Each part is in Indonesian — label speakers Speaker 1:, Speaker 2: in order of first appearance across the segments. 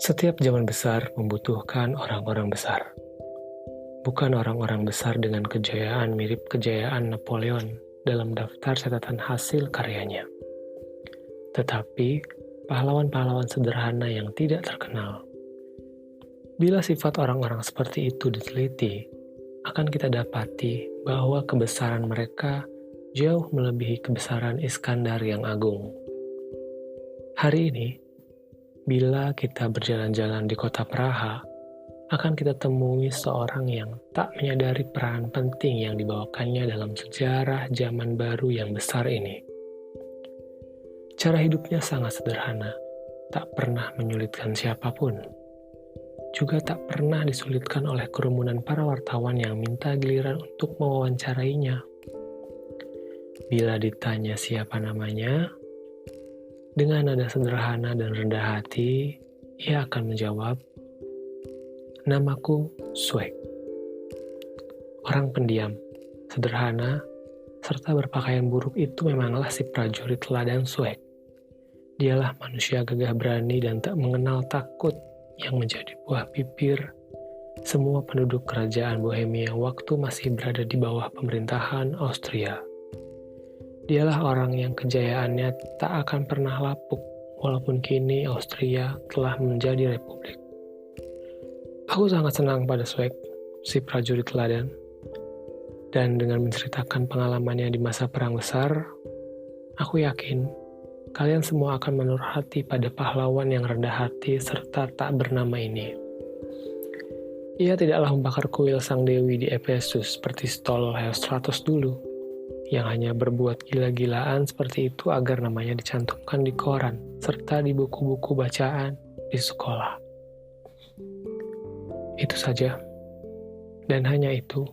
Speaker 1: Setiap zaman besar membutuhkan orang-orang besar. Bukan orang-orang besar dengan kejayaan mirip kejayaan Napoleon dalam daftar catatan hasil karyanya. Tetapi pahlawan-pahlawan sederhana yang tidak terkenal. Bila sifat orang-orang seperti itu diteliti, akan kita dapati bahwa kebesaran mereka jauh melebihi kebesaran Iskandar yang agung. Hari ini, bila kita berjalan-jalan di kota Praha, akan kita temui seorang yang tak menyadari peran penting yang dibawakannya dalam sejarah zaman baru yang besar ini. Cara hidupnya sangat sederhana, tak pernah menyulitkan siapapun. Juga tak pernah disulitkan oleh kerumunan para wartawan yang minta giliran untuk mewawancarainya. Bila ditanya siapa namanya, dengan nada sederhana dan rendah hati, ia akan menjawab, "Namaku Sweg." Orang pendiam, sederhana, serta berpakaian buruk itu memanglah si prajurit teladan Sweg. Dialah manusia gagah berani dan tak mengenal takut yang menjadi buah bibir semua penduduk kerajaan Bohemia waktu masih berada di bawah pemerintahan Austria. Dialah orang yang kejayaannya tak akan pernah lapuk, walaupun kini Austria telah menjadi republik. Aku sangat senang pada Sweg, si prajurit teladan. Dan dengan menceritakan pengalamannya di masa perang besar, aku yakin kalian semua akan menaruh hati pada pahlawan yang rendah hati serta tak bernama ini. Ia tidaklah membakar kuil sang dewi di Efesus seperti Stol Herostratus dulu, yang hanya berbuat gila-gilaan seperti itu agar namanya dicantumkan di koran, serta di buku-buku bacaan di sekolah. Itu saja, dan hanya itu,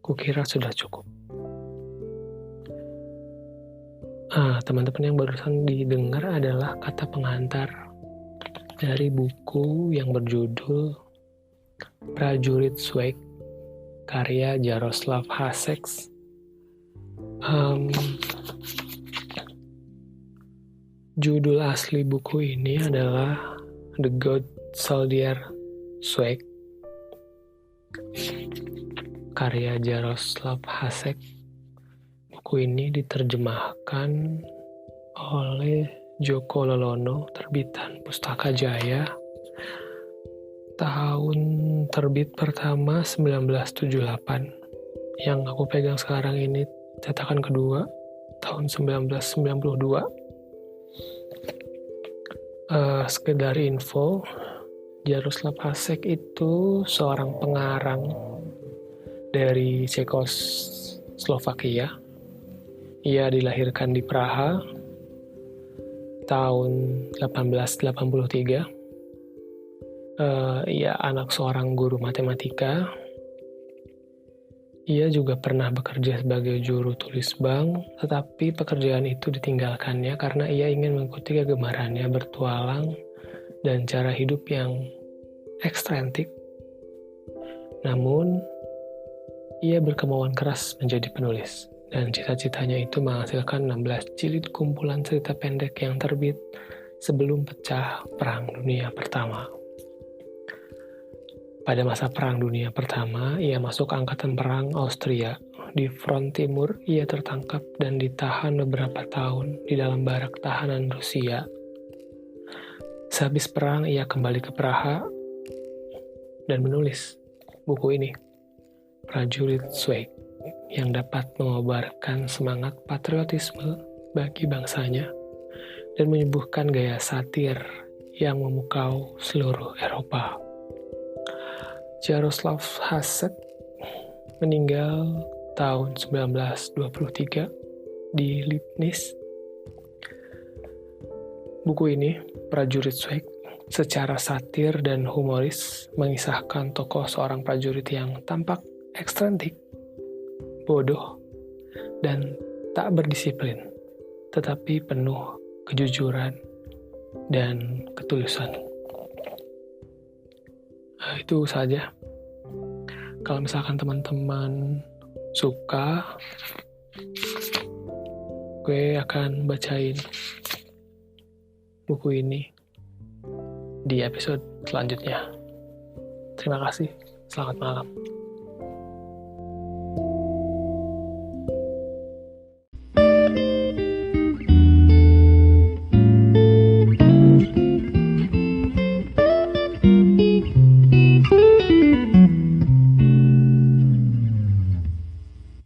Speaker 1: kukira sudah cukup. Teman-teman yang barusan didengar adalah kata pengantar dari buku yang berjudul Prajurit Sweg, karya Jaroslav Hasek. Judul asli buku ini adalah The Good Soldier Sweg, karya Jaroslav Hasek. Buku ini diterjemahkan oleh Joko Lolono, terbitan Pustaka Jaya. Tahun terbit pertama 1978. Yang aku pegang sekarang ini cetakan kedua, tahun 1992. Sekedar info, Jaroslav Hasek itu seorang pengarang dari Cekoslovakia. Ia dilahirkan di Praha tahun 1883. Ia anak seorang guru matematika. Ia juga pernah bekerja sebagai juru tulis bank, tetapi pekerjaan itu ditinggalkannya karena ia ingin mengikuti kegemarannya bertualang dan cara hidup yang ekstrentik. Namun, ia berkemauan keras menjadi penulis. Dan cita-citanya itu menghasilkan 16 jilid kumpulan cerita pendek yang terbit sebelum pecah Perang Dunia Pertama. Pada masa Perang Dunia Pertama, ia masuk Angkatan Perang Austria. Di front timur, ia tertangkap dan ditahan beberapa tahun di dalam barak tahanan Rusia. Sehabis perang, ia kembali ke Praha dan menulis buku ini, Prajurit Sweg, yang dapat mengobarkan semangat patriotisme bagi bangsanya dan menyembuhkan gaya satir yang memukau seluruh Eropa. Jaroslav Hasek meninggal tahun 1923 di Lipnis. Buku ini, Prajurit Sweg, secara satir dan humoris mengisahkan tokoh seorang prajurit yang tampak ekstrentik, bodoh, dan tak berdisiplin, tetapi penuh kejujuran dan ketulusan. Itu saja. Kalau misalkan teman-teman suka, gue akan bacain buku ini di episode selanjutnya. Terima kasih, selamat malam.